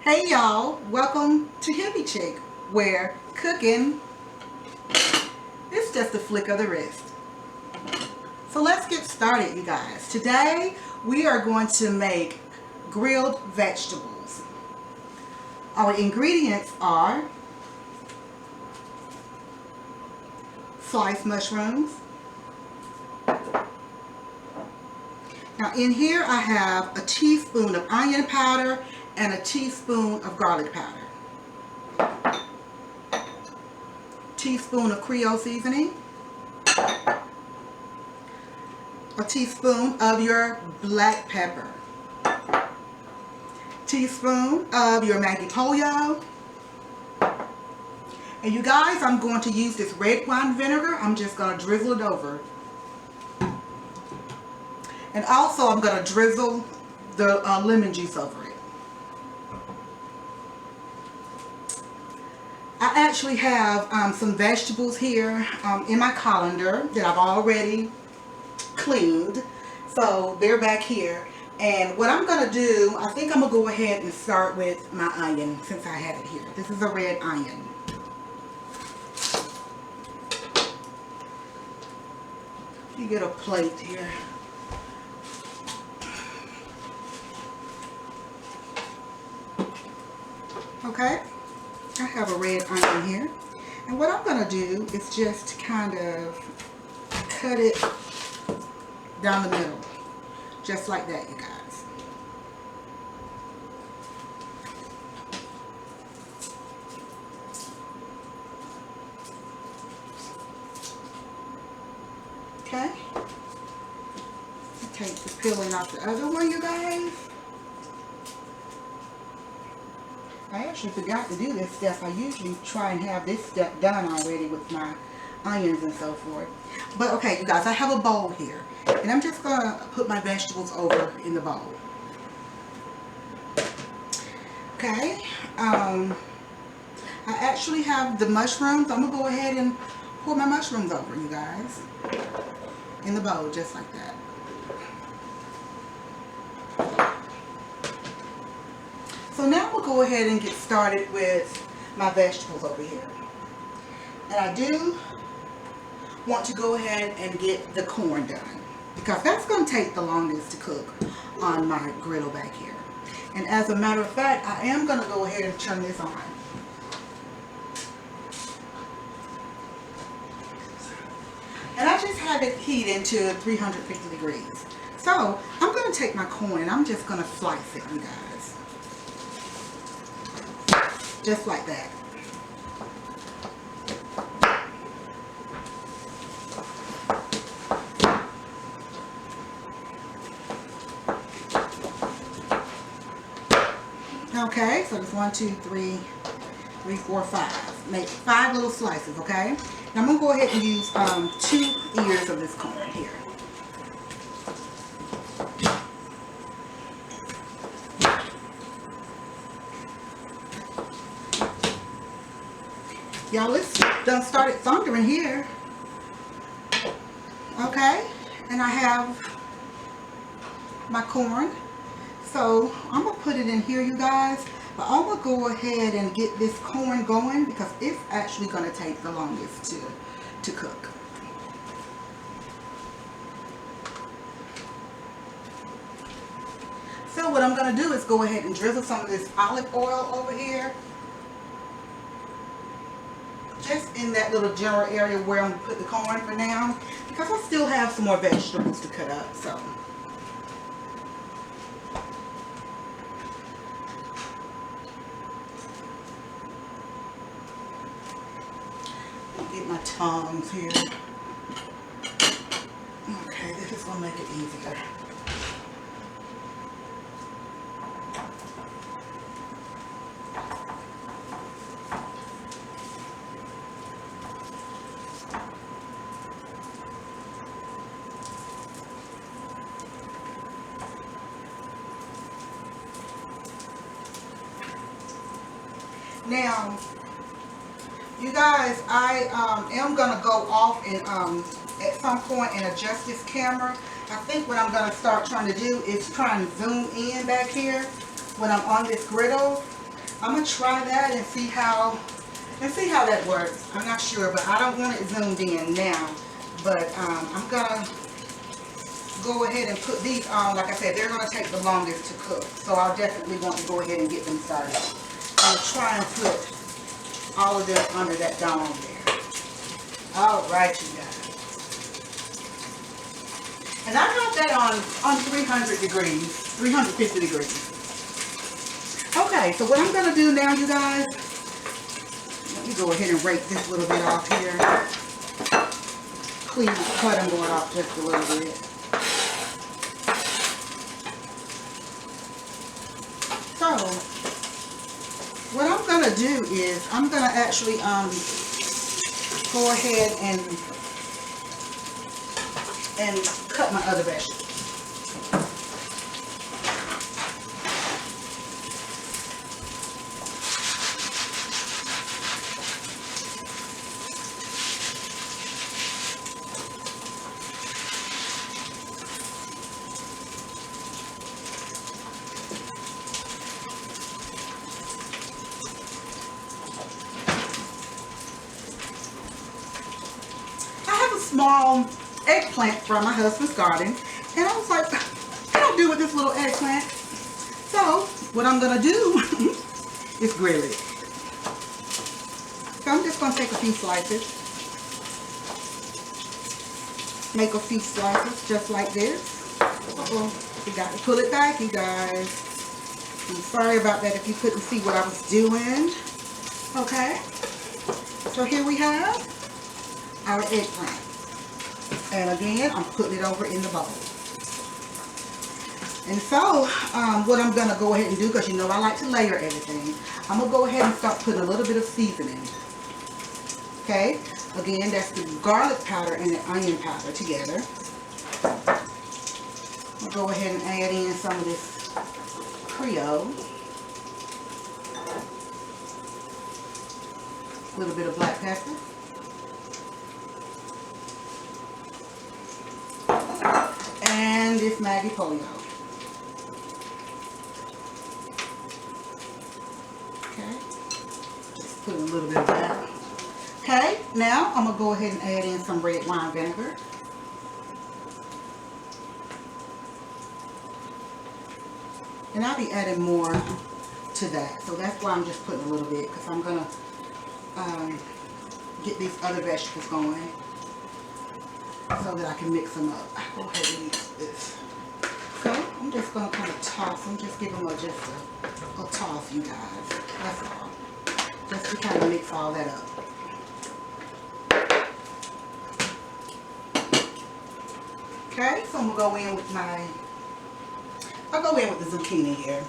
Hey y'all, welcome to Hippie Chick, where cooking is just a flick of the wrist. So let's get started, you guys. Today we are going to make grilled vegetables. Our ingredients are sliced mushrooms. Now in here I have a teaspoon of onion powder and a teaspoon of garlic powder. Teaspoon of Creole seasoning. A teaspoon of your black pepper. Teaspoon of your Maggi Toyo. And you guys, I'm going to use this red wine vinegar. I'm just going to drizzle it over. And also I'm going to drizzle the lemon juice over it. I actually have some vegetables here in my colander that I've already cleaned. So they're back here. And what I'm going to do, I think I'm going to go ahead and start with my onion since I have it here. This is a red onion. You get a plate here. Okay. I have a red onion here, and what I'm going to do is just kind of cut it down the middle, just like that, you guys. Okay, take the peeling off the other one, you guys. I actually forgot to do this step. I usually try and have this step done already with my onions and so forth. But okay, you guys, I have a bowl here. And I'm just going to put my vegetables over in the bowl. Okay. I actually have the mushrooms. I'm going to go ahead and pour my mushrooms over, you guys. In the bowl, just like that. So now we'll go ahead and get started with my vegetables over here. And I do want to go ahead and get the corn done, because that's going to take the longest to cook on my griddle back here. And as a matter of fact, I am going to go ahead and turn this on. And I just have it heated to 350 degrees. So I'm going to take my corn and I'm just going to slice it, you guys. Just like that. Okay, so there's 1, 2, 3, 4, 5. Make 5 little slices, okay? Now I'm going to go ahead and use 2 ears of this corn here. Y'all, it's done started thundering here. Okay, and I have my corn. So I'm going to put it in here, you guys. But I'm going to go ahead and get this corn going, because it's actually going to take the longest to cook. So what I'm going to do is go ahead and drizzle some of this olive oil over here. Just in that little general area where I'm going to put the corn for now, because I still have some more vegetables to cut up. So get my tongs here. Okay, this is going to make it easier. Now, you guys, I am going to go off and at some point and adjust this camera. I think what I'm going to start trying to do is try and zoom in back here when I'm on this griddle. I'm gonna try that and see how that works. I'm not sure, but I don't want it zoomed in now. But I'm gonna go ahead and put these on. Like I said, they're gonna take the longest to cook, so I'll definitely want to go ahead and get them started. I'm gonna try and put all of them under that dome there. All right, you guys. And I have that on 300 degrees, 350 degrees. Okay, so what I'm going to do now, you guys, let me go ahead and rake this little bit off here. Clean the cutting board off just a little bit. So, what I'm going to do is, I'm going to actually go ahead and cut my other vegetables. I have a small eggplant from my husband's garden, and I was like, what can I do with this little eggplant? So what I'm gonna do is grill it. So I'm just gonna take a few slices, make a few slices just like this. We got to pull it back, you guys. I'm sorry about that if you couldn't see what I was doing. Okay, so here we have our eggplant. And again, I'm putting it over in the bowl. And so, what I'm going to go ahead and do, because you know I like to layer everything, I'm going to go ahead and start putting a little bit of seasoning. Okay? Again, that's the garlic powder and the onion powder together. I'll go ahead and add in some of this Creole. A little bit of black pepper. And this Maggi Pollo. Okay, just put a little bit of that. Okay, now I'm going to go ahead and add in some red wine vinegar. And I'll be adding more to that. So that's why I'm just putting a little bit, because I'm going to get these other vegetables going, so that I can mix them up. I'll go ahead and mix this. Okay, I'm just going to kind of toss them. Just give them just a toss, you guys. That's all. Just to kind of mix all that up. Okay, so I'm going to go in with I'll go in with the zucchini here.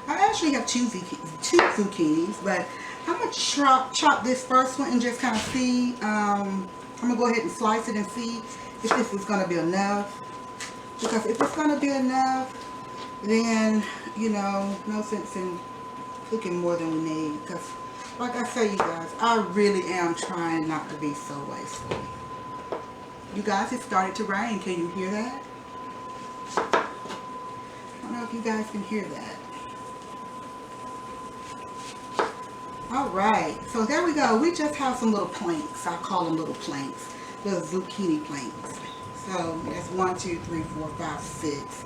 I actually have two zucchinis, but I'm going to chop this first one and just kind of see. I'm going to go ahead and slice it and see if this is going to be enough. Because if it's going to be enough, then, you know, no sense in cooking more than we need. Because, like I say, you guys, I really am trying not to be so wasteful. You guys, it started to rain. Can you hear that? I don't know if you guys can hear that. Alright, so there we go. We just have some little planks. I call them little planks. Little zucchini planks. So that's 1, 2, 3, 4, 5, 6.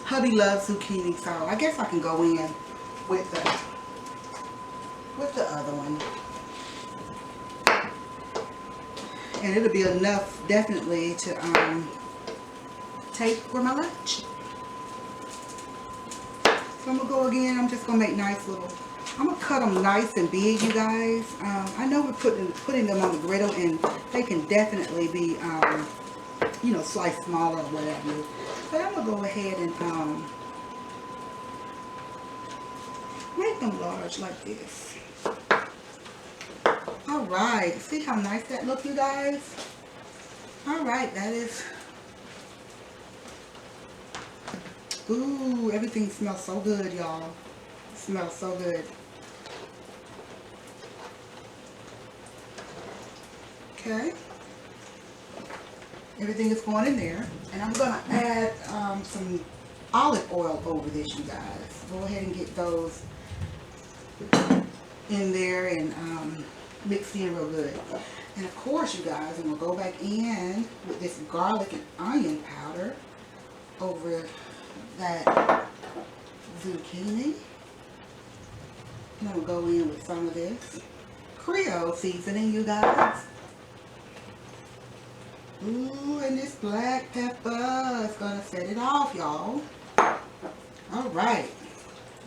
Hubby loves zucchini, so I guess I can go in with the other one. And it'll be enough, definitely, to take for my lunch. So I'm going to go again. I'm just going to make nice little... I'm going to cut them nice and big, you guys. I know we're putting them on the griddle, and they can definitely be, you know, sliced smaller or whatever. But I'm going to go ahead and make them large like this. Alright, see how nice that looks, you guys? Alright, that is... Ooh, everything smells so good, y'all. It smells so good. Okay. Everything is going in there. And I'm going to add some olive oil over this, you guys. Go ahead and get those in there and mix in real good. And of course, you guys, I'm going to go back in with this garlic and onion powder over that zucchini. And I'm going to go in with some of this Creole seasoning, you guys. Ooh, and this black pepper is going to set it off, y'all. Alright.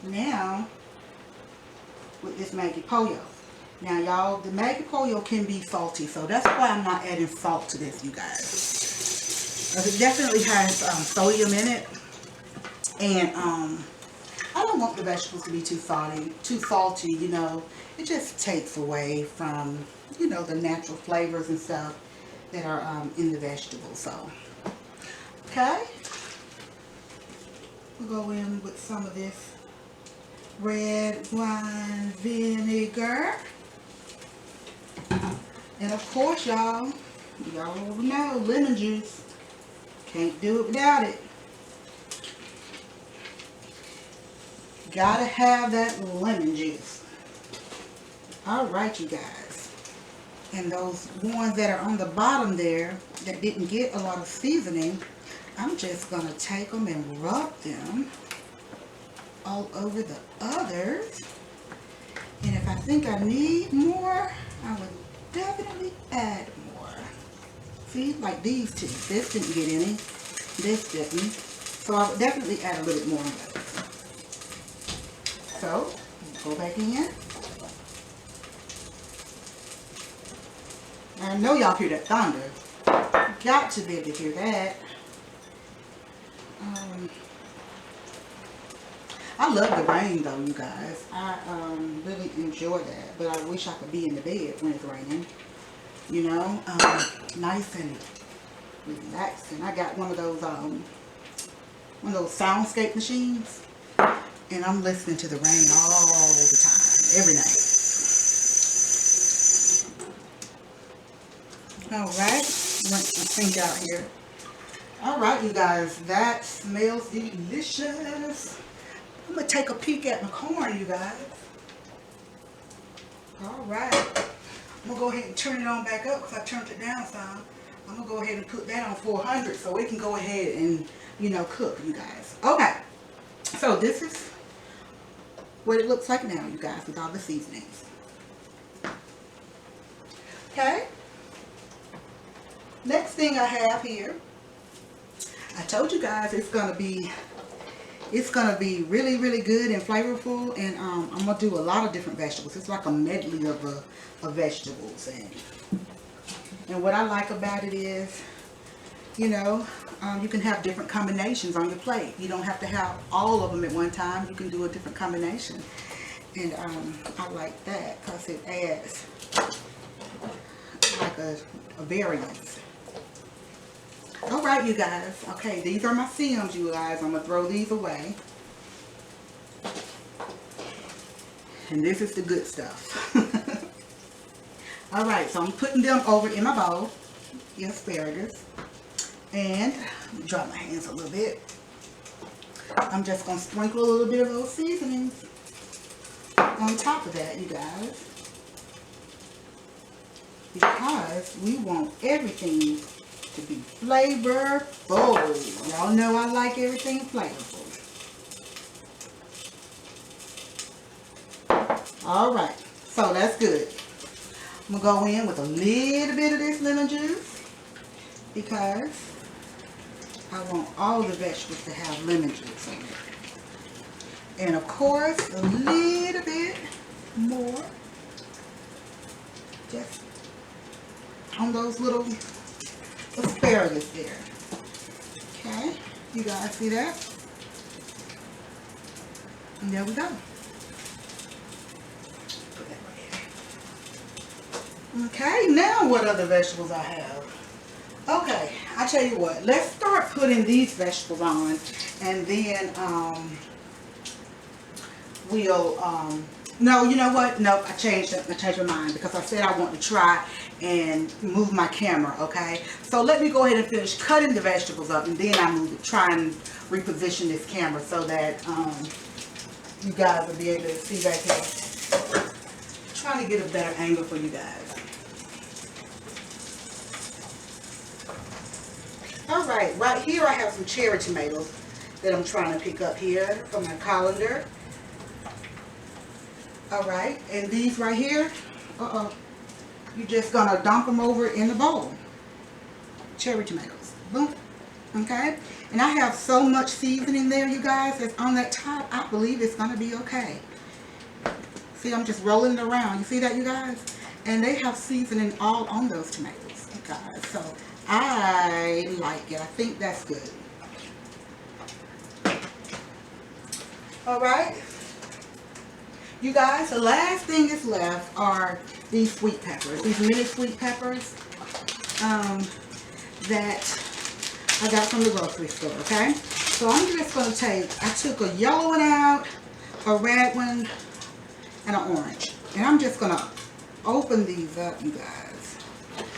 Now, with this Maggi Pollo. Now, y'all, the Maggi Pollo can be salty, so that's why I'm not adding salt to this, you guys. It definitely has sodium in it. And, I don't want the vegetables to be too salty, you know. It just takes away from, you know, the natural flavors and stuff that are in the vegetables. So, okay. We'll go in with some of this red wine vinegar. And of course, y'all know lemon juice. Can't do it without it. Gotta have that lemon juice. Alright, you guys. And those ones that are on the bottom there that didn't get a lot of seasoning, I'm just going to take them and rub them all over the others. And if I think I need more, I would definitely add more. See, like these two. This didn't get any. This didn't. So I would definitely add a little bit more of those. So, go back in. I know y'all hear that thunder. Got to be able to hear that. I love the rain though, you guys. I really enjoy that. But I wish I could be in the bed when it's raining. You know, nice and relaxing. I got one of those soundscape machines. And I'm listening to the rain all the time, every night. Alright, rinse my sink out here. Alright, you guys, that smells delicious. I'm going to take a peek at my corn, you guys. Alright, I'm going to go ahead and turn it on back up because I turned it down some. I'm going to go ahead and put that on 400 so it can go ahead and, you know, cook, you guys. Okay, so this is what it looks like now, you guys, with all the seasonings. Okay. Next thing I have here, I told you guys it's gonna be really, really good and flavorful, and I'm gonna do a lot of different vegetables. It's like a medley of vegetables, and what I like about it is, you know, you can have different combinations on your plate. You don't have to have all of them at one time. You can do a different combination. And I like that because it adds like a variance. Alright, you guys. Okay, these are my stems, you guys. I'm going to throw these away. And this is the good stuff. Alright, so I'm putting them over in my bowl. The asparagus. And dry my hands a little bit. I'm just going to sprinkle a little bit of those seasonings on top of that, you guys. Because we want everything to be flavorful. Y'all know I like everything flavorful. Alright, so that's good. I'm going to go in with a little bit of this lemon juice because I want all the vegetables to have lemon juice in it. And of course, a little bit more just on those little asparagus there. Okay, you guys see that? And there we go. Put that right here. Okay, now what other vegetables I have? Okay, I tell you what, let's start putting these vegetables on, and then we'll No, you know what? Nope, I changed my mind because I said I want to try and move my camera, okay? So let me go ahead and finish cutting the vegetables up, and then I try and reposition this camera so that you guys will be able to see back here. I'm trying to get a better angle for you guys. Alright, right here I have some cherry tomatoes that I'm trying to pick up here from my colander. Alright, and these right here, you're just going to dump them over in the bowl. Cherry tomatoes. Boom. Okay? And I have so much seasoning there, you guys, that's on that top. I believe it's going to be okay. See, I'm just rolling it around. You see that, you guys? And they have seasoning all on those tomatoes, you guys. So, I like it. I think that's good. Alright? You guys, the last thing that's left are these sweet peppers, these mini sweet peppers that I got from the grocery store, okay? So I'm just going to I took a yellow one out, a red one, and an orange. And I'm just going to open these up, you guys.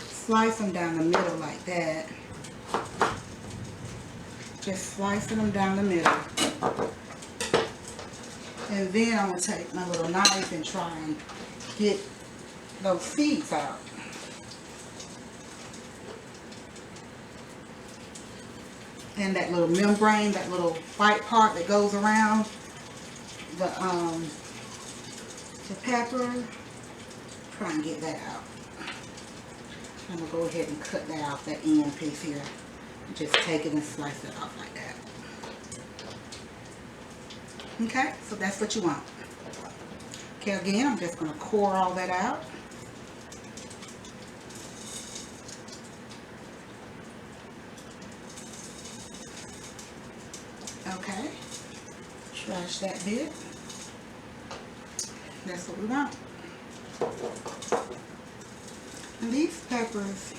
Slice them down the middle like that. Just slicing them down the middle. And then I'm going to take my little knife and try and get those seeds out. And that little membrane, that little white part that goes around the pepper, try and get that out. I'm going to go ahead and cut that off, that end piece here. Just take it and slice it off like that. Okay, so that's what you want. Okay, again, I'm just going to core all that out. Okay, trash that bit. That's what we want. And these peppers,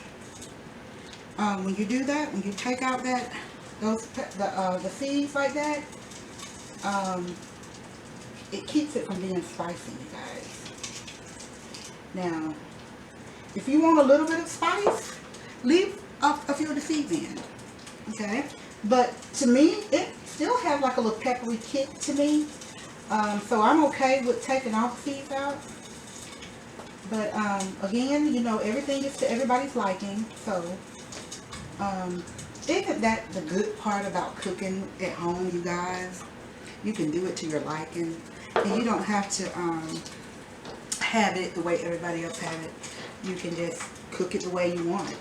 when you do that, when you take out the seeds like that, it keeps it from being spicy, you guys. Now, if you want a little bit of spice, leave a few of the seeds in, okay? But to me, it still has like a little peppery kick to me, so I'm okay with taking all the seeds out. But again, you know, everything is to everybody's liking, so isn't that the good part about cooking at home, you guys? You can do it to your liking, and you don't have to have it the way everybody else have it. You can just cook it the way you want it.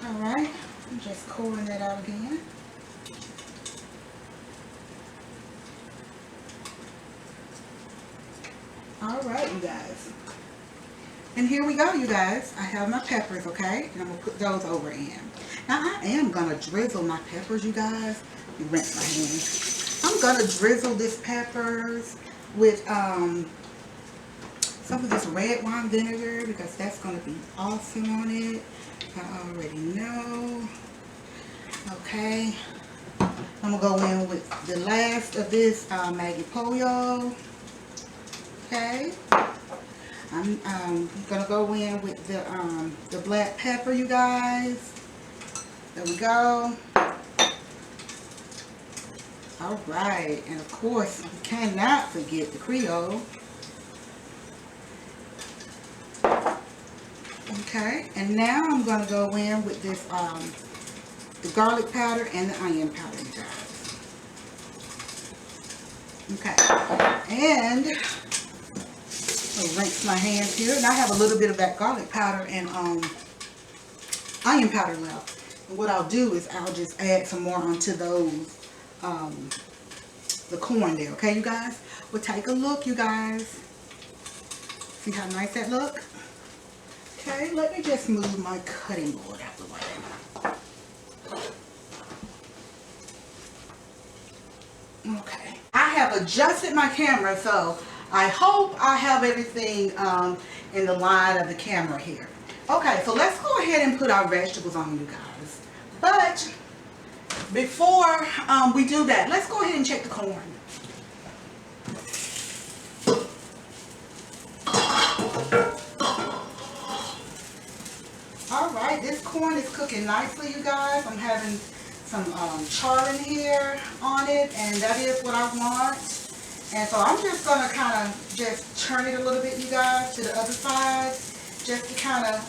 Alright, I'm just coring that out again. Alright, you guys. And here we go, you guys. I have my peppers, okay? And I'm going to put those over in. Now, I am going to drizzle my peppers, you guys. Let me rinse my hands. I'm going to drizzle this peppers with some of this red wine vinegar because that's going to be awesome on it. I already know. Okay. I'm going to go in with the last of this Maggi Pollo. Okay. I'm going to go in with the black pepper, you guys. There we go. Alright. And of course, you cannot forget the Creole. Okay. And now I'm going to go in with this, the garlic powder and the onion powder, you guys. Okay. And I'll rinse my hands here. And I have a little bit of that garlic powder and onion powder left. And what I'll do is I'll just add some more onto those, the corn there. Okay, you guys? Well, take a look, you guys. See how nice that look? Okay, let me just move my cutting board out of the way. Okay. I have adjusted my camera, so I hope I have everything in the line of the camera here. Okay, so let's go ahead and put our vegetables on, you guys. But Before we do that, let's go ahead and check the corn. Alright, this corn is cooking nicely, you guys. I'm having some char in here on it, and that is what I want. And so I'm just going to kind of just turn it a little bit, you guys, to the other side, just to kind of,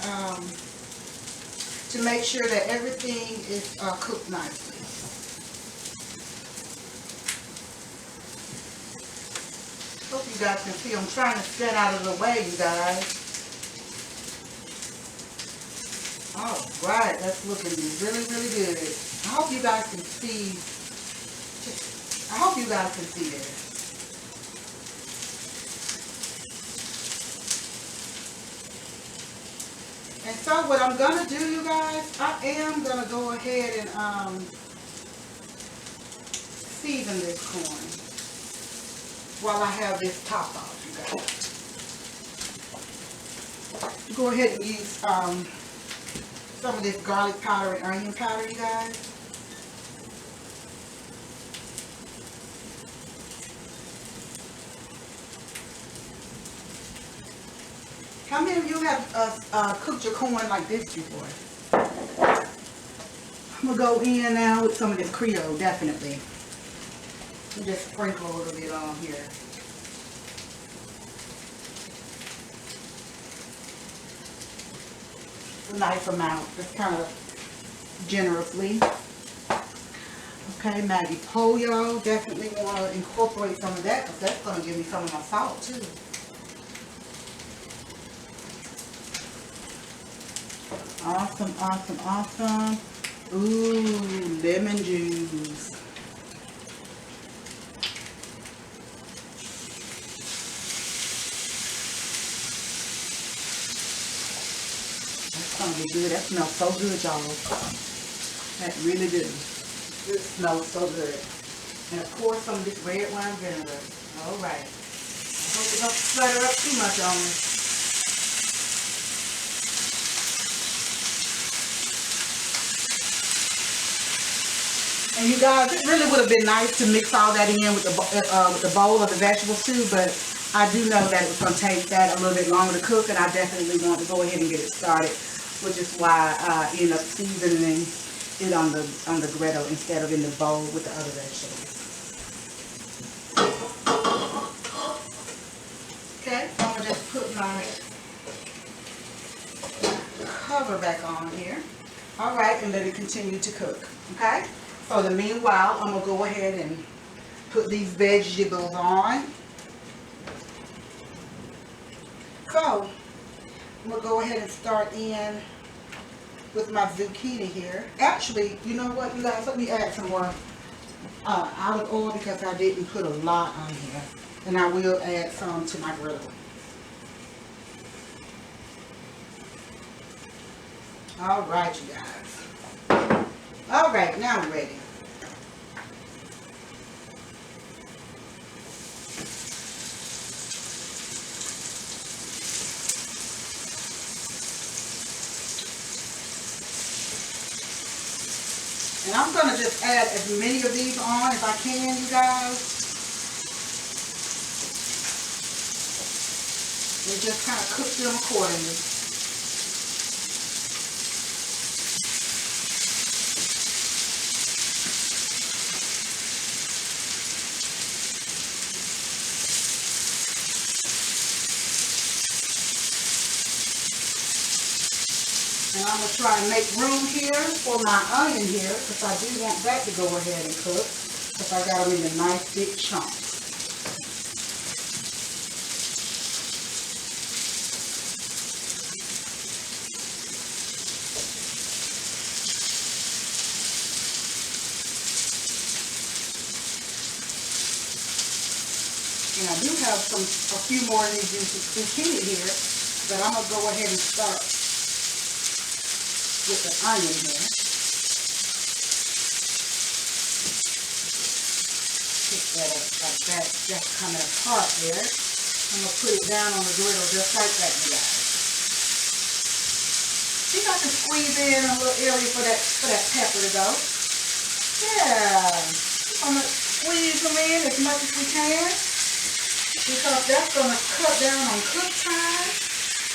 to make sure that everything is cooked nicely. Hope you guys can see. I'm trying to get out of the way, you guys. Alright, that's looking really, really good. I hope you guys can see. I hope you guys can see this. And so what I'm going to do, you guys, I am going to go ahead and season this corn while I have this top off, you guys. Go ahead and use some of this garlic powder and onion powder, you guys. How many of you have cooked your corn like this before? I'm going to go in now with some of this Creole, definitely. And just sprinkle a little bit on here. A nice amount, just kind of generously. Okay, Maggi Pollo, definitely want to incorporate some of that because that's going to give me some of my salt too. Awesome, awesome, awesome. Ooh, lemon juice. That's gonna be good. That smells so good, y'all. That really do. It smells so good. And of course, some of this red wine vinegar. All right. I hope it don't splatter up too much on me. And you guys, it really would have been nice to mix all that in with the bowl of the vegetables too, but I do know that it was going to take that a little bit longer to cook, and I definitely want to go ahead and get it started, which is why I end up seasoning it on the griddle instead of in the bowl with the other vegetables. Okay, so I'm going to just put my cover back on here. All right, and let it continue to cook. Okay. So the meanwhile, I'm going to go ahead and put these vegetables on. So, I'm going to go ahead and start in with my zucchini here. Actually, you know what, you guys, let me add some more olive oil because I didn't put a lot on here. And I will add some to my griddle. All right, you guys. All right, now I'm ready. And I'm going to just add as many of these on as I can, you guys. And just kind of cook them accordingly. And I'm going to try and make room here for my onion here because I do want that to go ahead and cook because I got them in a nice big chunks. And I do have a few more of these zucchini here, but I'm going to go ahead and start with the onion here. Pick that up like that, just coming apart there. I'm going to put it down on the griddle just like that, you guys. See if I can squeeze in a little area for that pepper to go. Yeah. I'm going to squeeze them in as much as we can, because that's going to cut down on cook time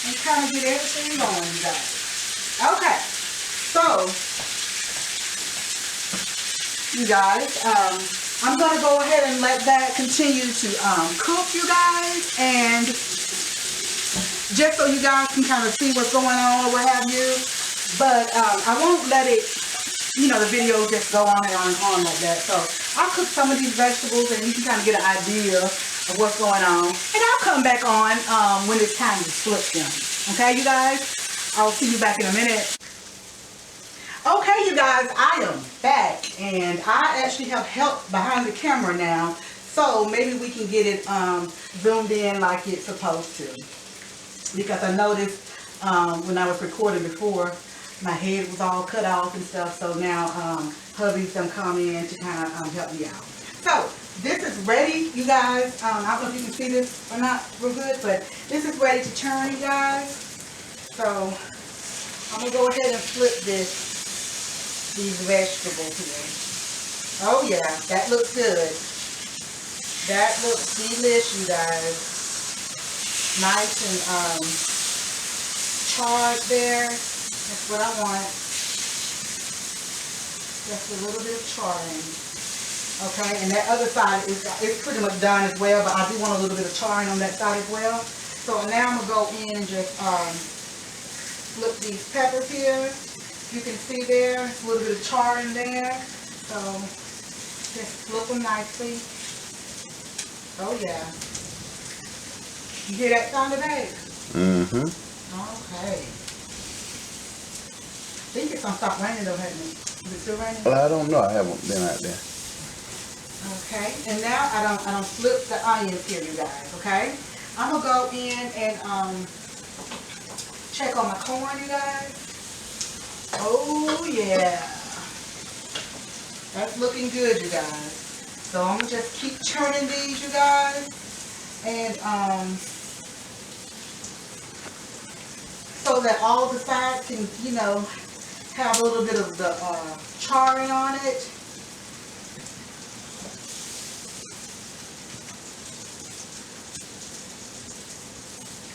and kind of get everything going, you guys. Okay. So, you guys, I'm going to go ahead and let that continue to cook, you guys, and just so you guys can kind of see what's going on or what have you. But I won't let it, you know, the video just go on and on like that. So I'll cook some of these vegetables and you can kind of get an idea of what's going on. And I'll come back on when it's time to flip them. Okay, you guys? I'll see you back in a minute. Okay, you guys, I am back, and I actually have help behind the camera now, so maybe we can get it zoomed in like it's supposed to. Because I noticed when I was recording before, my head was all cut off and stuff, so now hubby's gonna come in to kind of help me out. So this is ready, you guys. I don't know if you can see this or not real good, but this is ready to turn, you guys. So I'm gonna go ahead and flip these vegetables here. Oh yeah, that looks good. That looks delish, you guys. Nice and charred there. That's what I want. Just a little bit of charring. Okay, and that other side is pretty much done as well, but I do want a little bit of charring on that side as well. So now I'm gonna go in and just flip these peppers here. You can see there, a little bit of charring there. So just flip them nicely. Oh yeah. You hear that sound of eggs? Mm-hmm. Okay. I think it's gonna stop raining though, hasn't it? Is it still raining? Well, I don't know. I haven't been out there. Okay. And now I don't flip the onions here, you guys. Okay. I'm gonna go in and check on my corn, you guys. Oh yeah. That's looking good, you guys. So I'm gonna just keep turning these, you guys, and so that all the sides can, you know, have a little bit of the charring on it.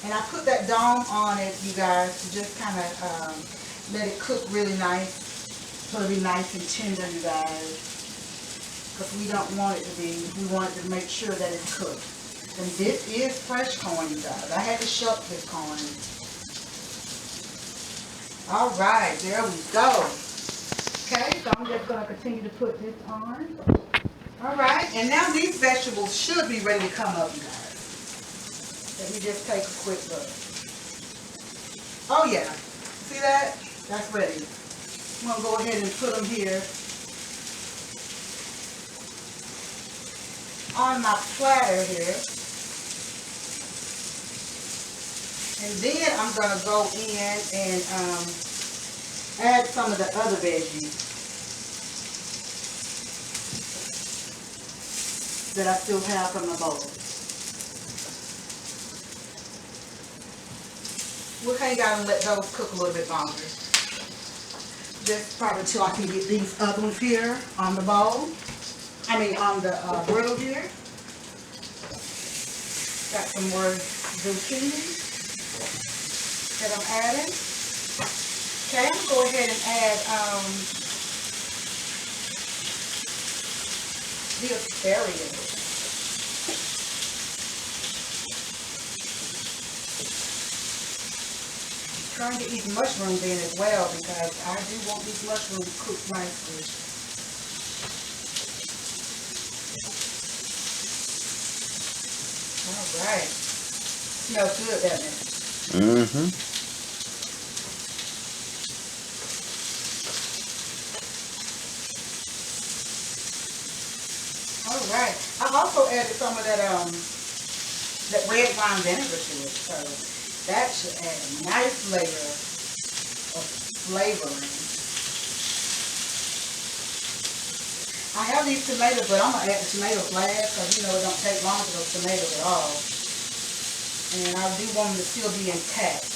And I put that dome on it, you guys, to just kind of let it cook really nice. So it'll be nice and tender, you guys. Because we don't want it to be, we want it to make sure that it's cooked. And this is fresh corn, you guys. I had to shuck this corn. All right, there we go. Okay, so I'm just going to continue to put this on. All right, and now these vegetables should be ready to come up, you guys. Let me just take a quick look. Oh yeah, see that? That's ready. I'm going to go ahead and put them here on my platter here. And then I'm going to go in and add some of the other veggies that I still have from the bowl. We'll hang out and let those cook a little bit longer. Just probably till I can get these other ones here on the bowl. I mean on the griddle here. Got some more zucchini that I'm adding. Okay, I'm going to go ahead and add the asparagus. Trying to eat mushrooms in as well because I do want these mushrooms cooked nicely. All right. Smells good, doesn't it? Mm-hmm. All right. I also added some of that red wine vinegar to it, so that should add a nice layer of flavoring. I have these tomatoes, but I'm going to add the tomatoes last because, you know, it don't take long for those tomatoes at all. And I do want them to still be intact.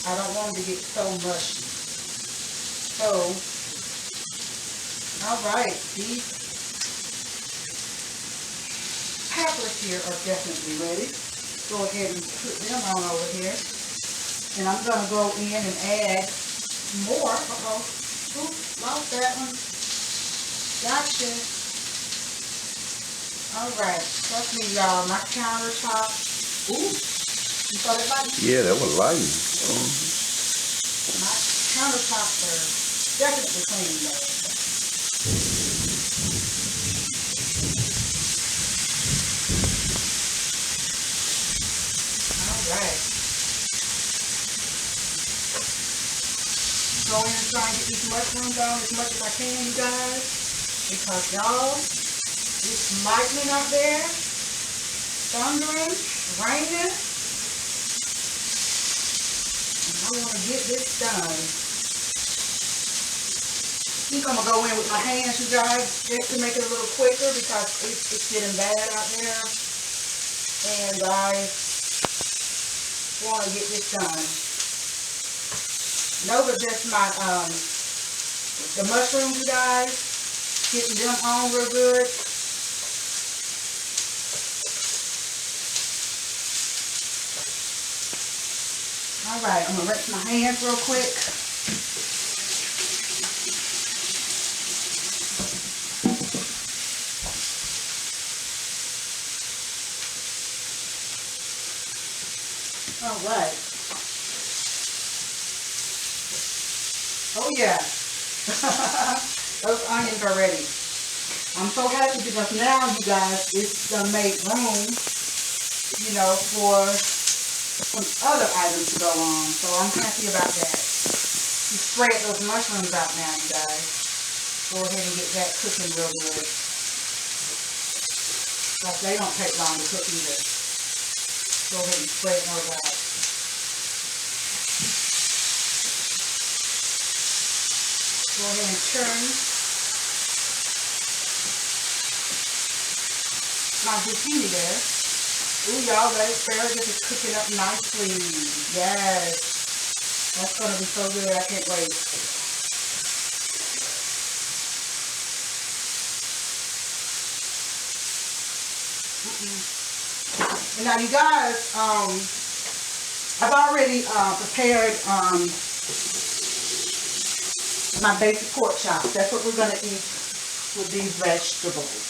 I don't want them to get so mushy. So, Alright, these peppers here are definitely ready. Go ahead and put them on over here. And I'm going to go in and add more. Uh-oh. Oops, lost that one. Gotcha. Alright, trust me, y'all. My countertop. Ooh, you saw that button? Yeah, that was lighting. My countertops are definitely clean, though. Alright. Go in and try and get these mushrooms on as much as I can, you guys. Because, y'all, it's lightning out there. Thundering. Raining. And I want to get this done. I think I'm going to go in with my hands, you guys, just to make it a little quicker because it's getting bad out there. And I want to get this done. Those are just my, the mushrooms, you guys. Getting them on real good. Alright, I'm going to rinse my hands real quick. Alright. Oh yeah. Those onions are ready. I'm so happy because now, you guys, it's going to make room, you know, for some other items to go on. So I'm happy about that. You spread those mushrooms out now, you guys. Go ahead and get that cooking real good. Like they don't take long to cook either. Go ahead and spread those out. Go ahead and turn my zucchini there. Ooh, y'all, that asparagus is cooking up nicely. Yes. That's going to be so good. I can't wait. And now, you guys, I've already prepared my basic pork chops. That's what we're going to eat with these vegetables.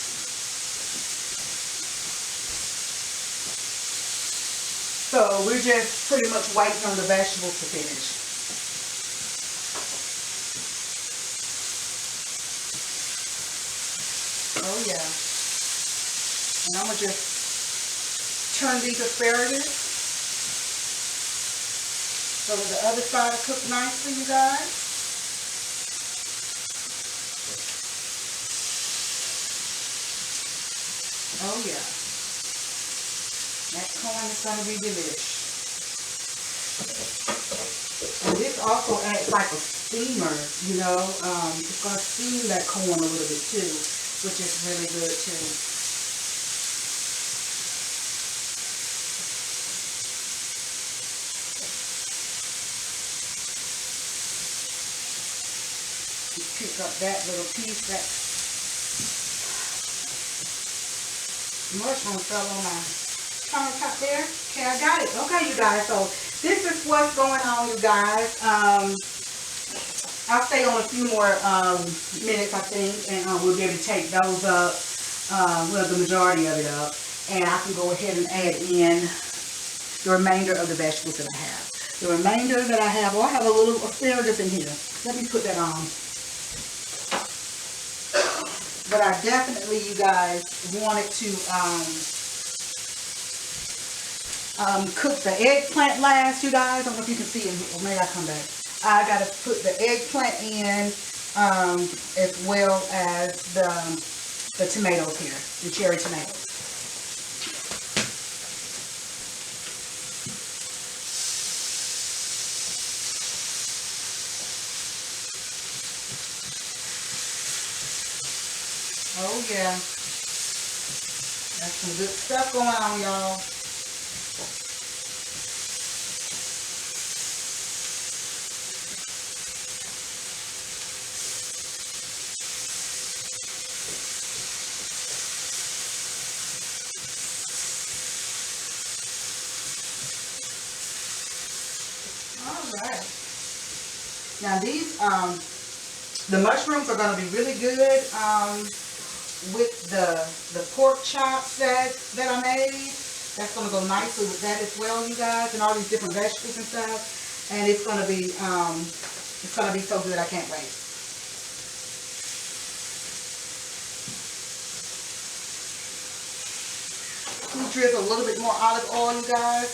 So we're just pretty much waiting on the vegetables to finish. Oh yeah. And I'm going to just turn these asparagus so that the other side will cook nicely, you guys. Oh yeah. That corn is going to be delicious. And this also acts like a steamer, you know. It's going to steam that corn a little bit too, which is really good too. You pick up that little piece, that mushroom fell on my countertop there. Okay, I got it. Okay, you guys, so this is what's going on, you guys. I'll stay on a few more minutes, I think, and we'll be able to take those up, well, the majority of it up, and I can go ahead and add in the remainder of the vegetables that I have. The remainder that I have, oh, I have a little asparagus in here. Let me put that on. But I definitely, you guys, wanted to cook the eggplant last, you guys. I don't know if you can see it, or maybe I'll come back. I got to put the eggplant in as well as the tomatoes here, the cherry tomatoes. Oh yeah, that's some good stuff going on, y'all. Now these, the mushrooms are going to be really good with the pork chops that I made. That's going to go nicely with that as well, you guys, and all these different vegetables and stuff. And it's going to be so good. I can't wait. We drizzle a little bit more olive oil, you guys,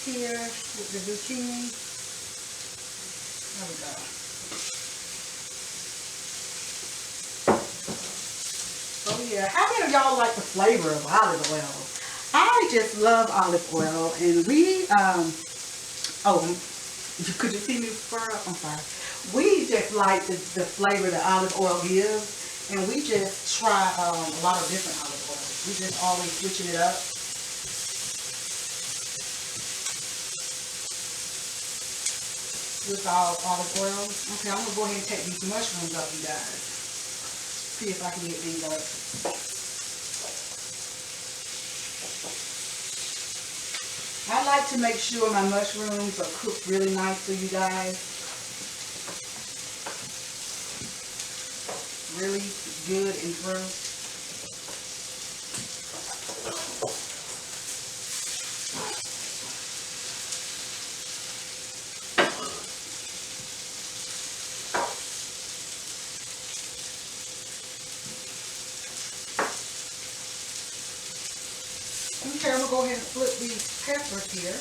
here with the zucchini. There we go. Oh yeah, how many of y'all like the flavor of olive oil? I just love olive oil, and we, could you see me fur up? I'm sorry. We just like the flavor that olive oil gives, and we just try a lot of different olive oils. We just always switching it up. With all olive oil. Okay, I'm gonna go ahead and take these mushrooms up, you guys. See if I can get these up. I like to make sure my mushrooms are cooked really nicely, you guys. Really good and through. Okay, I'm going to go ahead and flip these peppers here.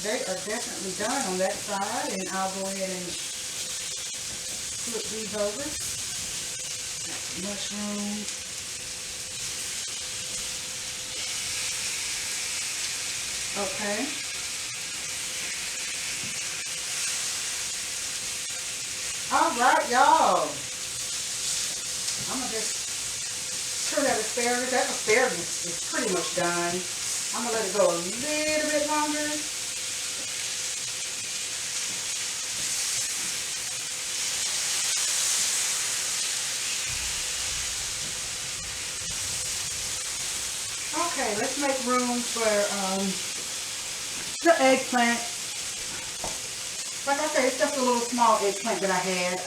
They are definitely done on that side, and I'll go ahead and flip these over. Mushrooms. Okay. Alright, y'all. I'm going to just turn that asparagus. That asparagus is pretty much done. I'm going to let it go a little bit longer. Okay, let's make room for the eggplant. Like I said, it's just a little small eggplant that I had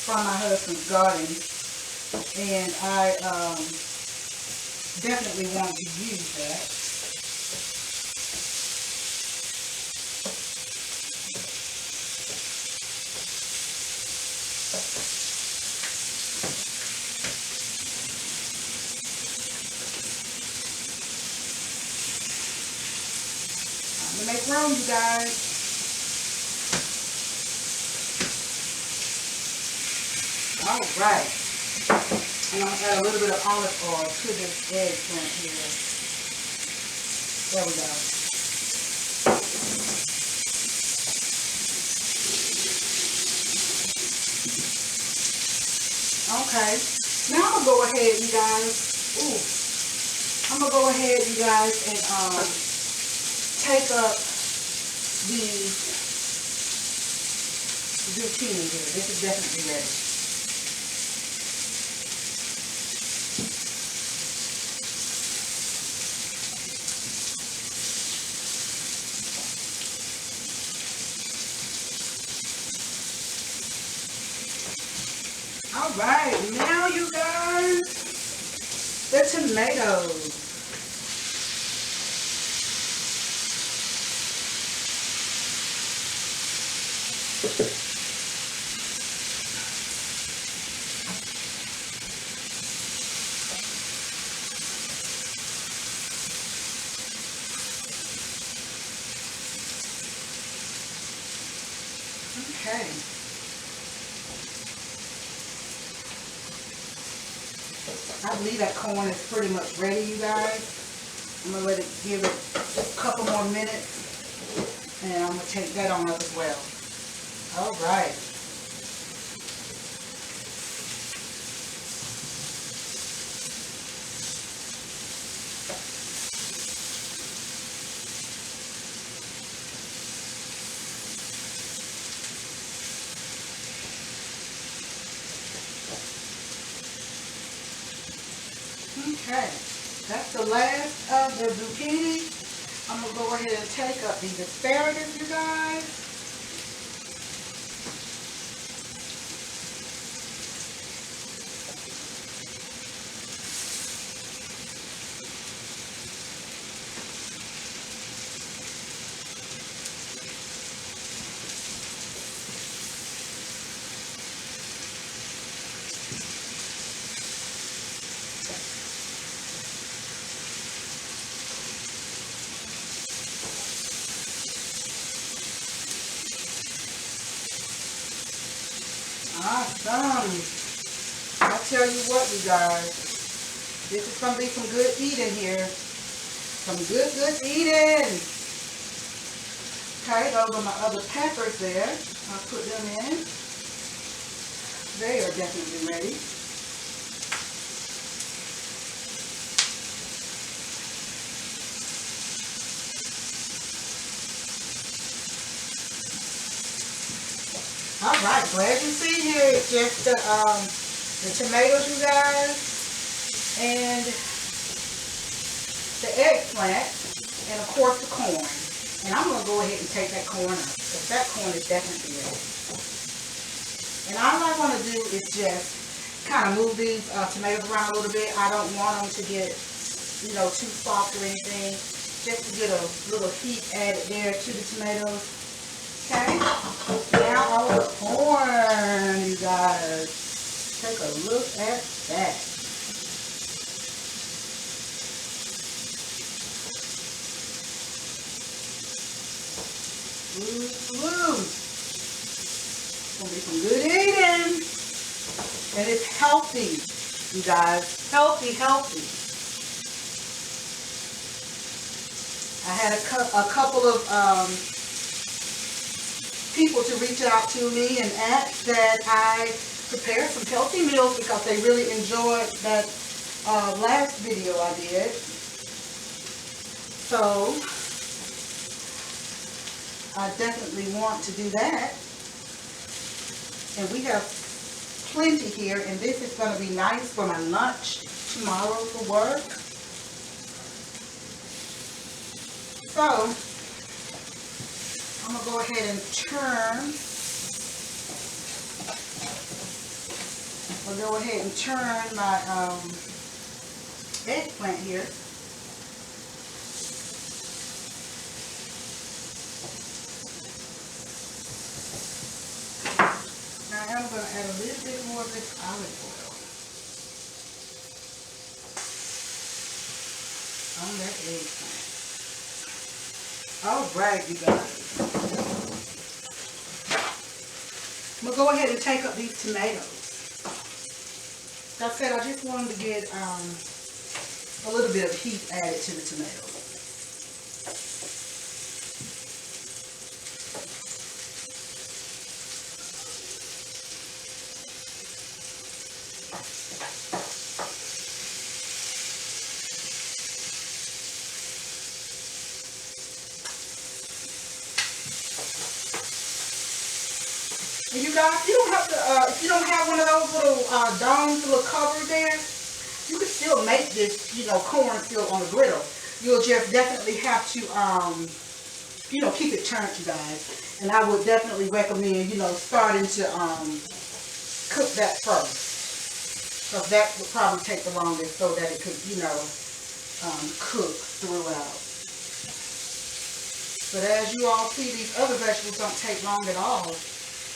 from my husband's garden. And I definitely want to use that. Time to make room, you guys. All right. And I'm going to add a little bit of olive oil to this eggplant here. There we go. Okay. Now I'm going to go ahead, you guys. I'm going to go ahead, you guys, and take up the zucchini here. This is definitely ready. Alright, now you guys, the tomatoes. Okay. I believe that corn is pretty much ready, you guys. I'm going to let it give it a couple more minutes, and I'm going to take that on up as well. All right. Okay, that's the last of the zucchini. I'm going to go ahead and take up these asparagus, you guys. I tell you what, you guys, this is going to be some good eating here. Some good eating. Okay, those are my other peppers there. I'll put them in. They are definitely ready. Alright, so as you see here, it's just the tomatoes, you guys, and the eggplant, and of course the corn. And I'm going to go ahead and take that corn out, because that corn is definitely ready. And all I want to do is just kind of move these tomatoes around a little bit. I don't want them to get, you know, too soft or anything. Just to get a little heat added there to the tomatoes. Okay, now our corn, you guys. Take a look at that. Woo! Gonna be some good eating. And it's healthy, you guys. Healthy. I had a couple of people to reach out to me and ask that I prepare some healthy meals because they really enjoyed that last video I did. So I definitely want to do that. And we have plenty here, and this is going to be nice for my lunch tomorrow for work. So I'm going to go ahead and turn my eggplant here. Now I'm going to add a little bit more of this olive oil on that eggplant. Alright, you guys. I'm going to go ahead and take up these tomatoes. Like I said, I just wanted to get a little bit of heat added to the tomatoes. And you guys, you don't have to, if you don't have one of those little domes, little cover there, you can still make this, you know, corn still on the griddle. You'll just definitely have to, you know, keep it turned, you guys. And I would definitely recommend, you know, starting to cook that first. Because that would probably take the longest so that it could, you know, cook throughout. But as you all see, these other vegetables don't take long at all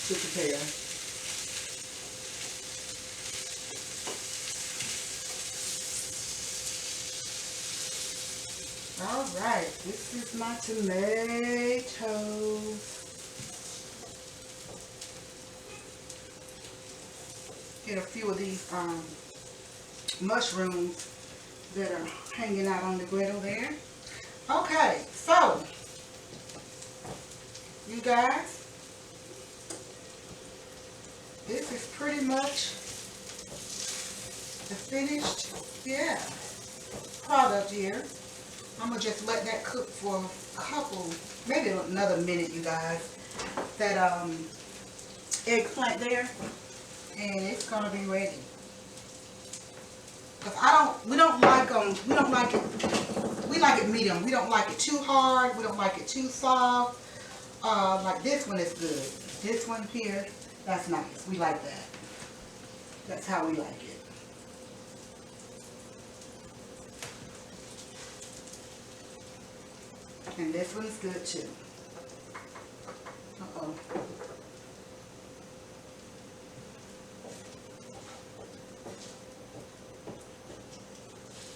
to prepare. Alright, this is my tomatoes. Get a few of these mushrooms that are hanging out on the griddle there. Okay, so you guys, this is pretty much the finished, product here. I'm going to just let that cook for a couple, maybe another minute, you guys. That eggplant there, and it's going to be ready. Because we like it medium. We don't like it too hard. We don't like it too soft. Like this one is good. This one here, that's nice. We like that. That's how we like it. And this one's good too. Uh-oh.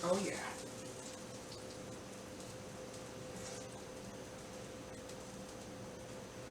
Oh yeah.